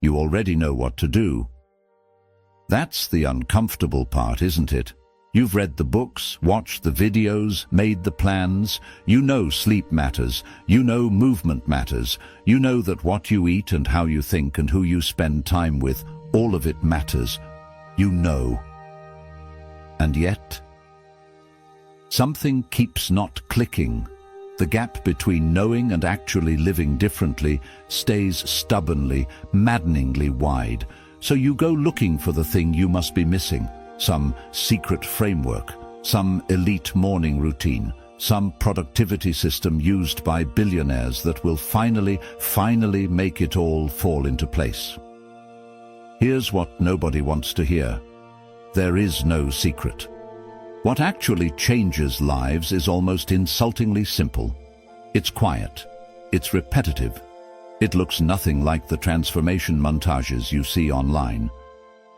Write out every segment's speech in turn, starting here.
You already know what to do. That's the uncomfortable part, isn't it? You've read the books, watched the videos, made the plans. You know sleep matters. You know movement matters. You know that what you eat and how you think and who you spend time with, all of it matters. You know. And yet, something keeps not clicking. The gap between knowing and actually living differently stays stubbornly, maddeningly wide. So you go looking for the thing you must be missing. Some secret framework, some elite morning routine, some productivity system used by billionaires that will finally make it all fall into place. Here's what nobody wants to hear. There is no secret. What actually changes lives is almost insultingly simple. It's quiet. It's repetitive. It looks nothing like the transformation montages you see online.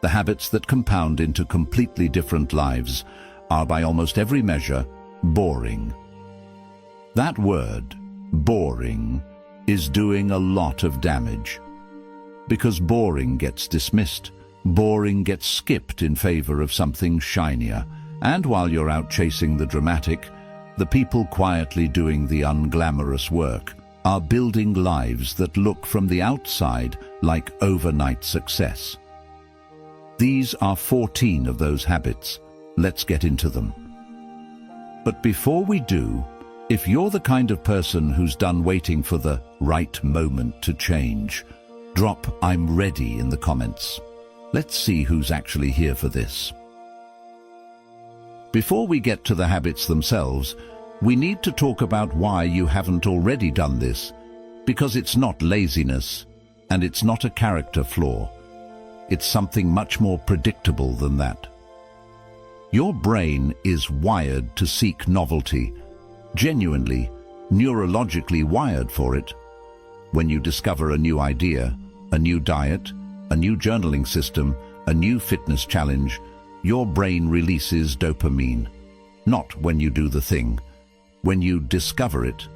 The habits that compound into completely different lives are, by almost every measure, boring. That word, boring, is doing a lot of damage. Because boring gets dismissed, boring gets skipped in favor of something shinier. And while you're out chasing the dramatic, the people quietly doing the unglamorous work are building lives that look from the outside like overnight success. These are 14 of those habits. Let's get into them. But before we do, if you're the kind of person who's done waiting for the right moment to change, drop "I'm ready" in the comments. Let's see who's actually here for this. Before we get to the habits themselves, we need to talk about why you haven't already done this, because it's not laziness, and it's not a character flaw. It's something much more predictable than that. Your brain is wired to seek novelty, genuinely, neurologically wired for it. When you discover a new idea, a new diet, a new journaling system, a new fitness challenge, your brain releases dopamine. Not when you do the thing. When you discover it,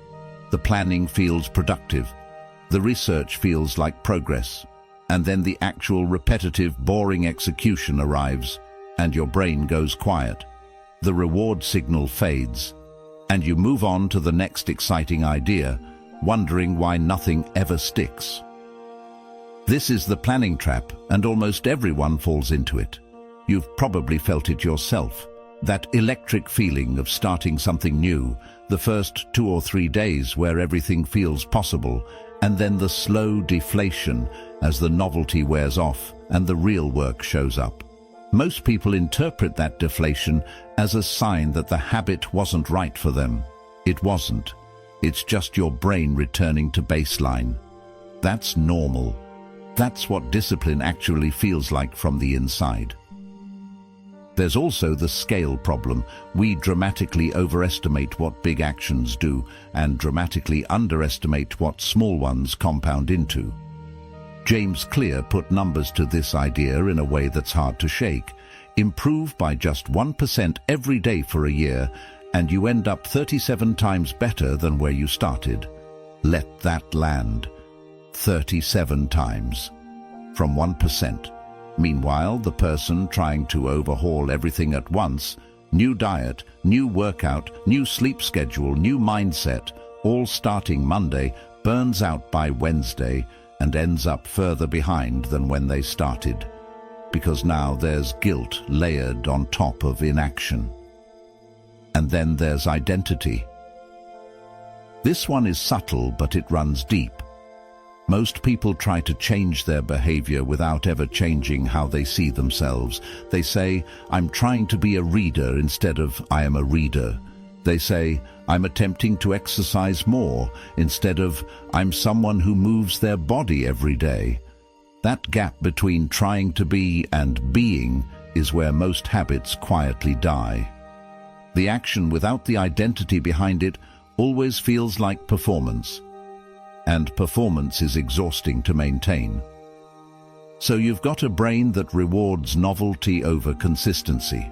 the planning feels productive, the research feels like progress, and then the actual repetitive, boring execution arrives, and your brain goes quiet. The reward signal fades, and you move on to the next exciting idea, wondering why nothing ever sticks. This is the planning trap, and almost everyone falls into it. You've probably felt it yourself. That electric feeling of starting something new, the first 2 or 3 days where everything feels possible, and then the slow deflation as the novelty wears off and the real work shows up. Most people interpret that deflation as a sign that the habit wasn't right for them. It wasn't. It's just your brain returning to baseline. That's normal. That's what discipline actually feels like from the inside. There's also the scale problem. We dramatically overestimate what big actions do and dramatically underestimate what small ones compound into. James Clear put numbers to this idea in a way that's hard to shake. Improve by just 1% every day for a year, and you end up 37 times better than where you started. Let that land. 37 times. From 1%. Meanwhile, the person trying to overhaul everything at once, new diet, new workout, new sleep schedule, new mindset, all starting Monday, burns out by Wednesday and ends up further behind than when they started. Because now there's guilt layered on top of inaction. And then there's identity. This one is subtle, but it runs deep. Most people try to change their behavior without ever changing how they see themselves. They say, "I'm trying to be a reader," instead of "I am a reader." They say, "I'm attempting to exercise more," instead of "I'm someone who moves their body every day." That gap between trying to be and being is where most habits quietly die. The action without the identity behind it always feels like performance. And performance is exhausting to maintain. So you've got a brain that rewards novelty over consistency,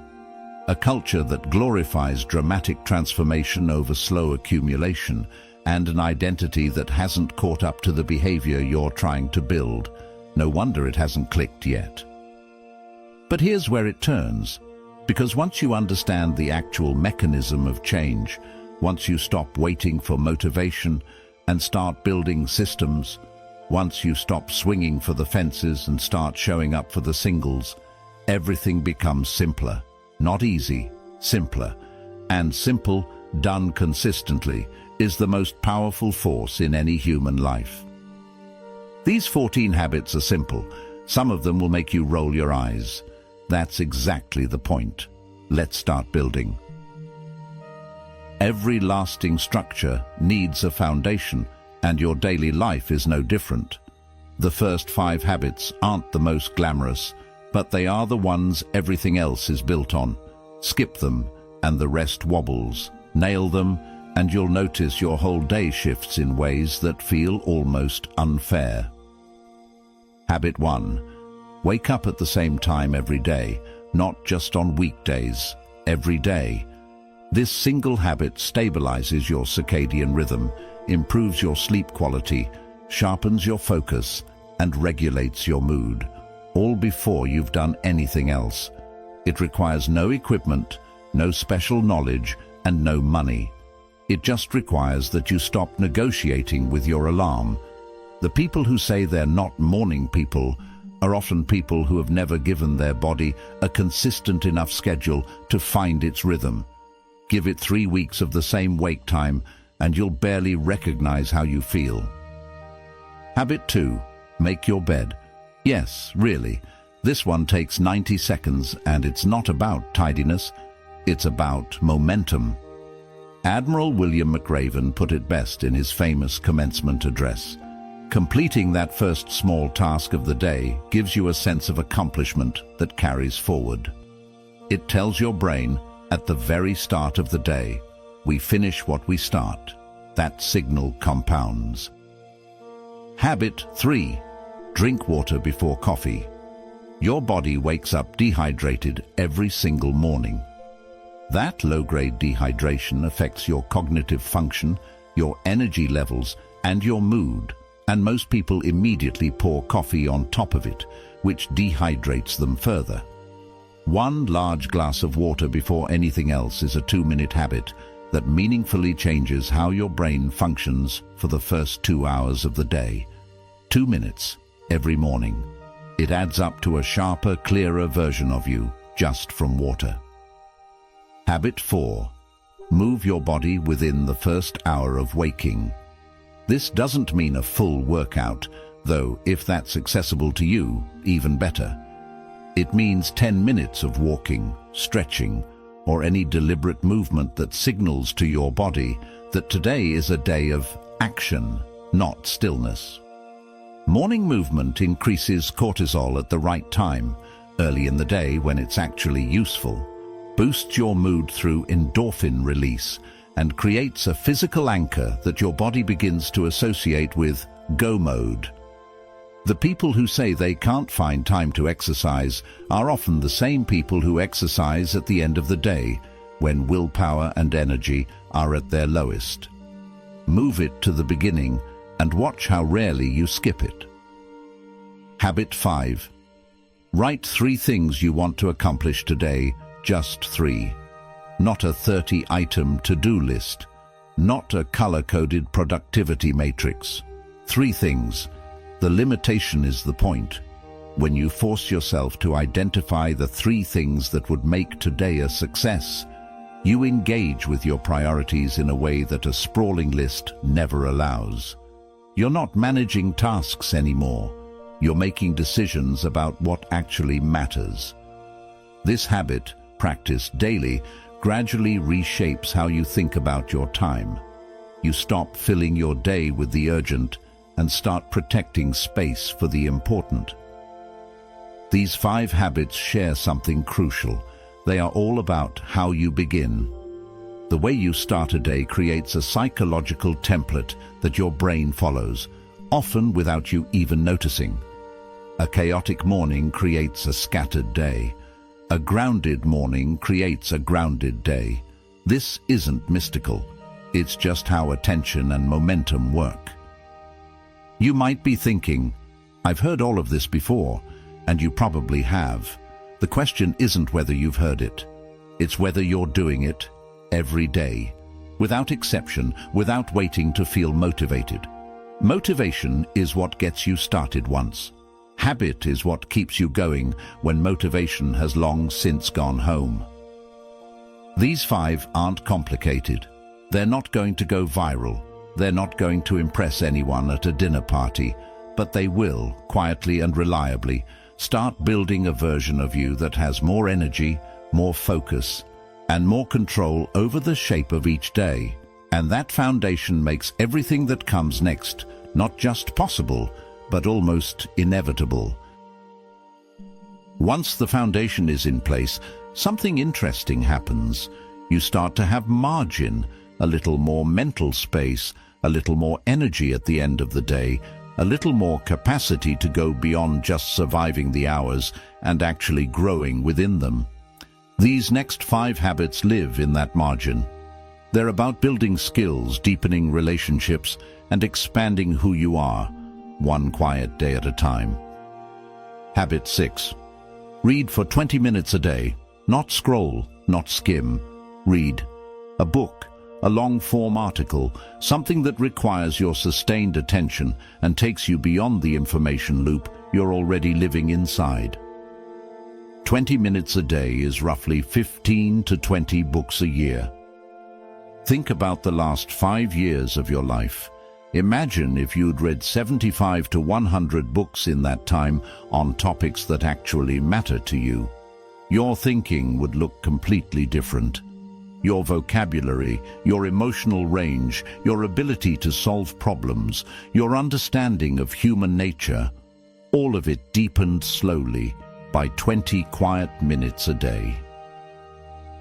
a culture that glorifies dramatic transformation over slow accumulation, and an identity that hasn't caught up to the behavior you're trying to build. No wonder it hasn't clicked yet. But here's where it turns, because once you understand the actual mechanism of change, once you stop waiting for motivation and start building systems, once you stop swinging for the fences and start showing up for the singles, everything becomes simpler. Not easy, simpler. And simple, done consistently, is the most powerful force in any human life. These 14 habits are simple. Some of them will make you roll your eyes. That's exactly the point. Let's start building. Every lasting structure needs a foundation, and your daily life is no different. The first 5 habits aren't the most glamorous, but they are the ones everything else is built on. Skip them, and the rest wobbles. Nail them, and you'll notice your whole day shifts in ways that feel almost unfair. Habit 1. Wake up at the same time every day, not just on weekdays, every day. This single habit stabilizes your circadian rhythm, improves your sleep quality, sharpens your focus, and regulates your mood, all before you've done anything else. It requires no equipment, no special knowledge, and no money. It just requires that you stop negotiating with your alarm. The people who say they're not morning people are often people who have never given their body a consistent enough schedule to find its rhythm. Give it 3 weeks of the same wake time, and you'll barely recognize how you feel. Habit 2. Make your bed. Yes, really. This one takes 90 seconds, and it's not about tidiness. It's about momentum. Admiral William McRaven put it best in his famous commencement address. Completing that first small task of the day gives you a sense of accomplishment that carries forward. It tells your brain, at the very start of the day, we finish what we start. That signal compounds. Habit 3. Drink water before coffee. Your body wakes up dehydrated every single morning. That low-grade dehydration affects your cognitive function, your energy levels, and your mood, and most people immediately pour coffee on top of it, which dehydrates them further. 1 large glass of water before anything else is a 2-minute habit that meaningfully changes how your brain functions for the first 2 hours of the day. 2 minutes every morning. It adds up to a sharper, clearer version of you just from water. Habit 4. Move your body within the first hour of waking. This doesn't mean a full workout, though if that's accessible to you, even better. It means 10 minutes of walking, stretching, or any deliberate movement that signals to your body that today is a day of action, not stillness. Morning movement increases cortisol at the right time, early in the day when it's actually useful, boosts your mood through endorphin release, and creates a physical anchor that your body begins to associate with go mode. The people who say they can't find time to exercise are often the same people who exercise at the end of the day, when willpower and energy are at their lowest. Move it to the beginning and watch how rarely you skip it. Habit 5. Write 3 things you want to accomplish today, just 3. Not a 30-item to-do list, not a color-coded productivity matrix. 3 things. The limitation is the point. When you force yourself to identify the 3 things that would make today a success, you engage with your priorities in a way that a sprawling list never allows. You're not managing tasks anymore. You're making decisions about what actually matters. This habit, practiced daily, gradually reshapes how you think about your time. You stop filling your day with the urgent and start protecting space for the important. These 5 habits share something crucial. They are all about how you begin. The way you start a day creates a psychological template that your brain follows, often without you even noticing. A chaotic morning creates a scattered day. A grounded morning creates a grounded day. This isn't mystical. It's just how attention and momentum work. You might be thinking, I've heard all of this before, and you probably have. The question isn't whether you've heard it. It's whether you're doing it every day, without exception, without waiting to feel motivated. Motivation is what gets you started once. Habit is what keeps you going when motivation has long since gone home. These 5 aren't complicated. They're not going to go viral. They're not going to impress anyone at a dinner party, but they will, quietly and reliably, start building a version of you that has more energy, more focus, and more control over the shape of each day. And that foundation makes everything that comes next not just possible, but almost inevitable. Once the foundation is in place, something interesting happens. You start to have margin, a little more mental space, a little more energy at the end of the day, a little more capacity to go beyond just surviving the hours and actually growing within them. These next 5 habits live in that margin. They're about building skills, deepening relationships, and expanding who you are, one quiet day at a time. Habit 6. Read for 20 minutes a day. Not scroll, not skim. Read. A book, a long-form article, something that requires your sustained attention and takes you beyond the information loop you're already living inside. 20 minutes a day is roughly 15 to 20 books a year. Think about the last 5 years of your life. Imagine if you'd read 75 to 100 books in that time on topics that actually matter to you. Your thinking would look completely different. Your vocabulary, your emotional range, your ability to solve problems, your understanding of human nature, all of it deepened slowly by 20 quiet minutes a day.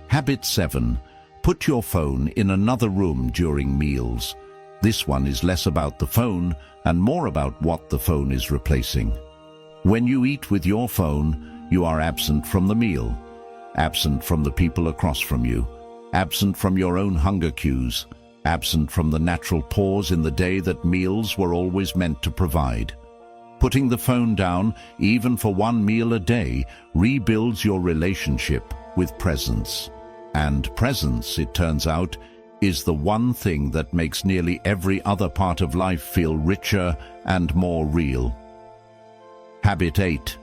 Habit 7. Put your phone in another room during meals. This one is less about the phone and more about what the phone is replacing. When you eat with your phone, you are absent from the meal, absent from the people across from you, absent from your own hunger cues, absent from the natural pause in the day that meals were always meant to provide. Putting the phone down, even for one meal a day, rebuilds your relationship with presence. And presence, it turns out, is the one thing that makes nearly every other part of life feel richer and more real. Habit 8.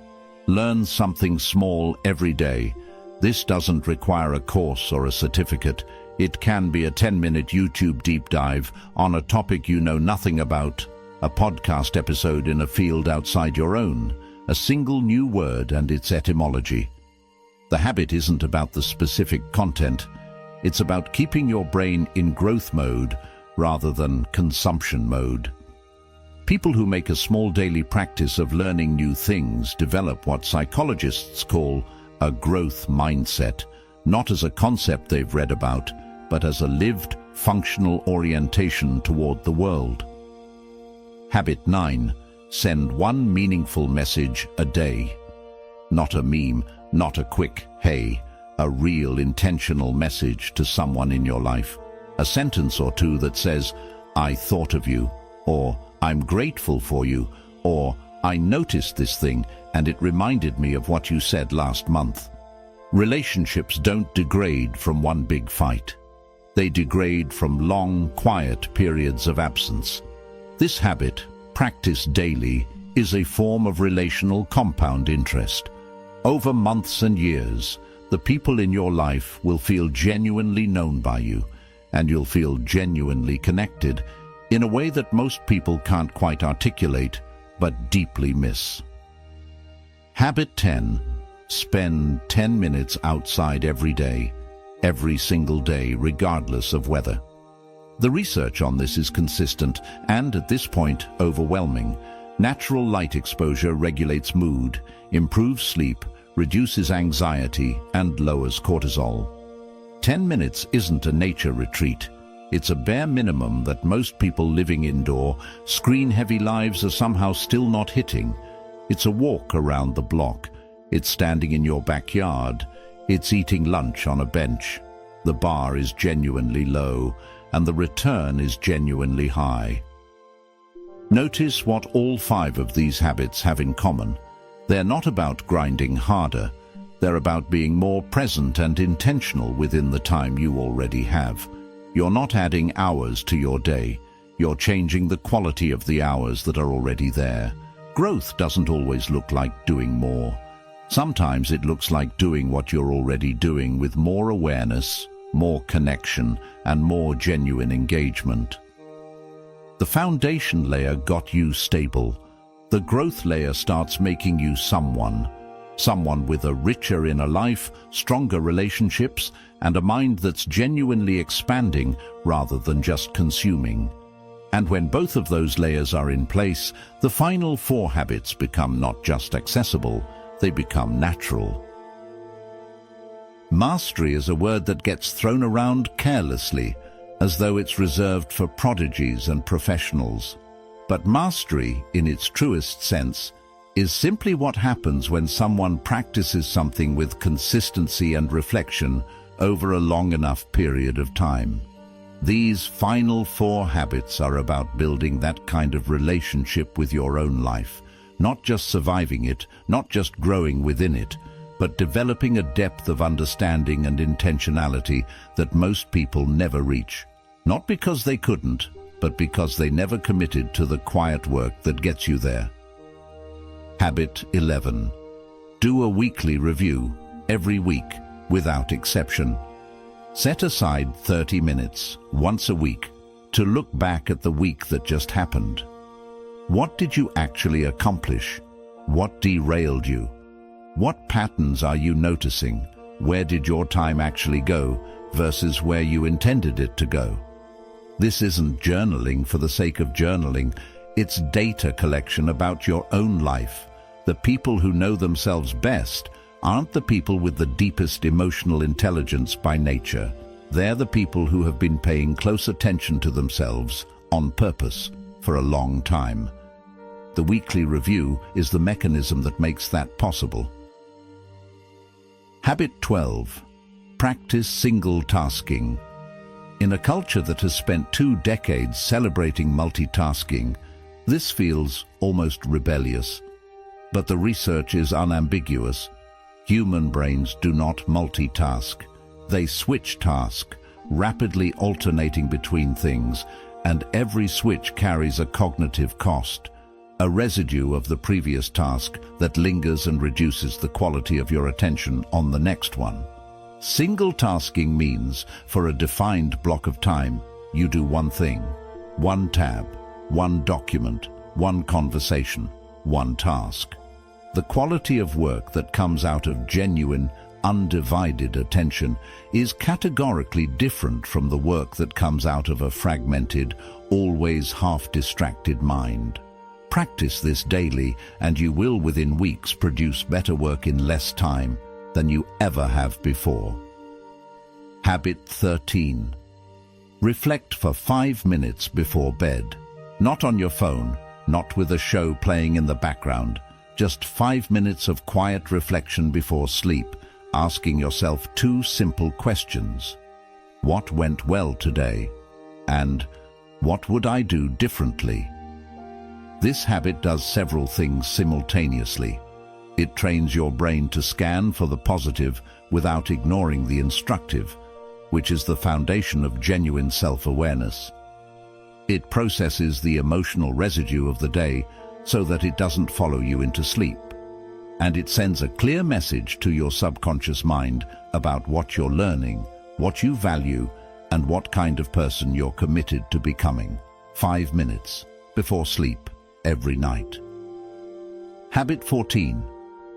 Learn something small every day. This doesn't require a course or a certificate. It can be a 10-minute YouTube deep dive on a topic you know nothing about, a podcast episode in a field outside your own, a single new word and its etymology. The habit isn't about the specific content. It's about keeping your brain in growth mode rather than consumption mode. People who make a small daily practice of learning new things develop what psychologists call a growth mindset, not as a concept they've read about, but as a lived, functional orientation toward the world. Habit 9. Send one meaningful message a day. Not a meme, not a quick "hey," a real intentional message to someone in your life. A sentence or two that says, "I thought of you," or "I'm grateful for you," or "I noticed this thing and it reminded me of what you said last month." Relationships don't degrade from one big fight. They degrade from long, quiet periods of absence. This habit, practiced daily, is a form of relational compound interest. Over months and years, the people in your life will feel genuinely known by you, and you'll feel genuinely connected in a way that most people can't quite articulate, but deeply miss. Habit 10. Spend 10 minutes outside every day, every single day, regardless of weather. The research on this is consistent and, at this point, overwhelming. Natural light exposure regulates mood, improves sleep, reduces anxiety, and lowers cortisol. 10 minutes isn't a nature retreat. It's a bare minimum that most people living indoor, screen-heavy lives are somehow still not hitting. It's a walk around the block. It's standing in your backyard. It's eating lunch on a bench. The bar is genuinely low, and the return is genuinely high. Notice what all 5 of these habits have in common. They're not about grinding harder. They're about being more present and intentional within the time you already have. You're not adding hours to your day. You're changing the quality of the hours that are already there. Growth doesn't always look like doing more. Sometimes it looks like doing what you're already doing with more awareness, more connection, and more genuine engagement. The foundation layer got you stable. The growth layer starts making you someone with a richer inner life, stronger relationships, and a mind that's genuinely expanding rather than just consuming. And when both of those layers are in place, the final 4 habits become not just accessible, they become natural. Mastery is a word that gets thrown around carelessly, as though it's reserved for prodigies and professionals. But mastery, in its truest sense, is simply what happens when someone practices something with consistency and reflection over a long enough period of time. These final 4 habits are about building that kind of relationship with your own life, not just surviving it, not just growing within it, but developing a depth of understanding and intentionality that most people never reach. Not because they couldn't, but because they never committed to the quiet work that gets you there. Habit 11. Do a weekly review, every week, without exception. Set aside 30 minutes, once a week, to look back at the week that just happened. What did you actually accomplish? What derailed you? What patterns are you noticing? Where did your time actually go versus where you intended it to go? This isn't journaling for the sake of journaling. It's data collection about your own life. The people who know themselves best aren't the people with the deepest emotional intelligence by nature. They're the people who have been paying close attention to themselves on purpose for a long time. The weekly review is the mechanism that makes that possible. Habit 12. Practice single tasking. In a culture that has spent 2 decades celebrating multitasking, this feels almost rebellious. But the research is unambiguous. Human brains do not multitask. They switch task, rapidly alternating between things, and every switch carries a cognitive cost, a residue of the previous task that lingers and reduces the quality of your attention on the next one. Single tasking means, for a defined block of time, you do one thing, one tab, one document, one conversation, one task. The quality of work that comes out of genuine, undivided attention is categorically different from the work that comes out of a fragmented, always half-distracted mind. Practice this daily, and you will within weeks produce better work in less time than you ever have before. Habit 13. Reflect for 5 minutes before bed. Not on your phone, not with a show playing in the background. Just 5 minutes of quiet reflection before sleep, asking yourself 2 simple questions. What went well today? And what would I do differently? This habit does several things simultaneously. It trains your brain to scan for the positive without ignoring the instructive, which is the foundation of genuine self-awareness. It processes the emotional residue of the day so that it doesn't follow you into sleep. And it sends a clear message to your subconscious mind about what you're learning, what you value, and what kind of person you're committed to becoming. 5 minutes before sleep every night. Habit 14.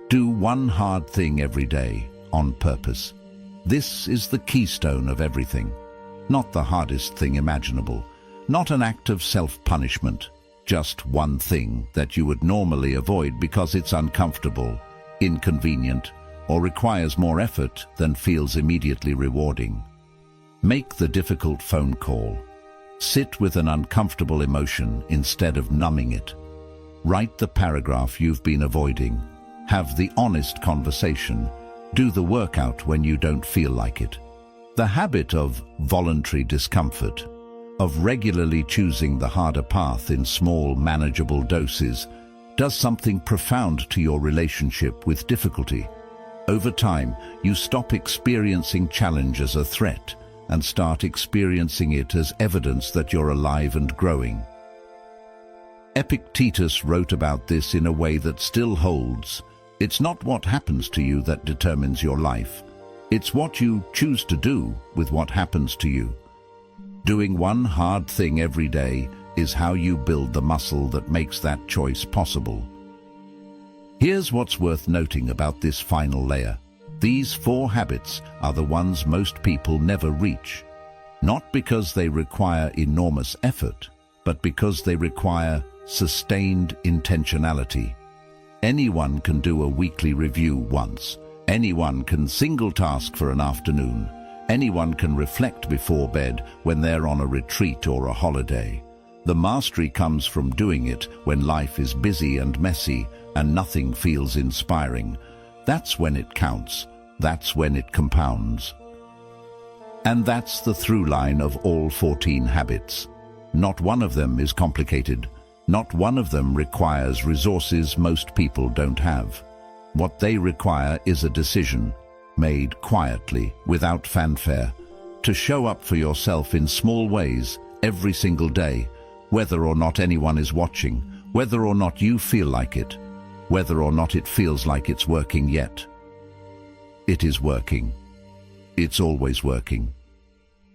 Do one hard thing every day on purpose. This is the keystone of everything. Not the hardest thing imaginable. Not an act of self-punishment. Just one thing that you would normally avoid because it's uncomfortable, inconvenient, or requires more effort than feels immediately rewarding. Make the difficult phone call. Sit with an uncomfortable emotion instead of numbing it. Write the paragraph you've been avoiding. Have the honest conversation. Do the workout when you don't feel like it. The habit of voluntary discomfort. of regularly choosing the harder path in small, manageable doses, does something profound to your relationship with difficulty. Over time, you stop experiencing challenge as a threat and start experiencing it as evidence that you're alive and growing. Epictetus wrote about this in a way that still holds. It's not what happens to you that determines your life. It's what you choose to do with what happens to you. Doing one hard thing every day is how you build the muscle that makes that choice possible. Here's what's worth noting about this final layer. These 4 habits are the ones most people never reach. Not because they require enormous effort, but because they require sustained intentionality. Anyone can do a weekly review once. Anyone can single task for an afternoon. Anyone can reflect before bed when they're on a retreat or a holiday. The mastery comes from doing it when life is busy and messy and nothing feels inspiring. That's when it counts. That's when it compounds. And that's the through line of all 14 habits. Not one of them is complicated. Not one of them requires resources most people don't have. What they require is a decision, made quietly, without fanfare, to show up for yourself in small ways every single day, whether or not anyone is watching, whether or not you feel like it, whether or not it feels like it's working yet. It is working. It's always working.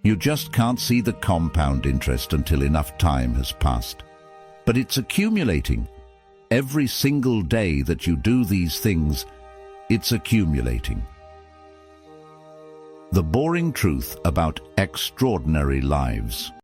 You just can't see the compound interest until enough time has passed. But it's accumulating. Every single day that you do these things, it's accumulating. The boring truth about extraordinary lives.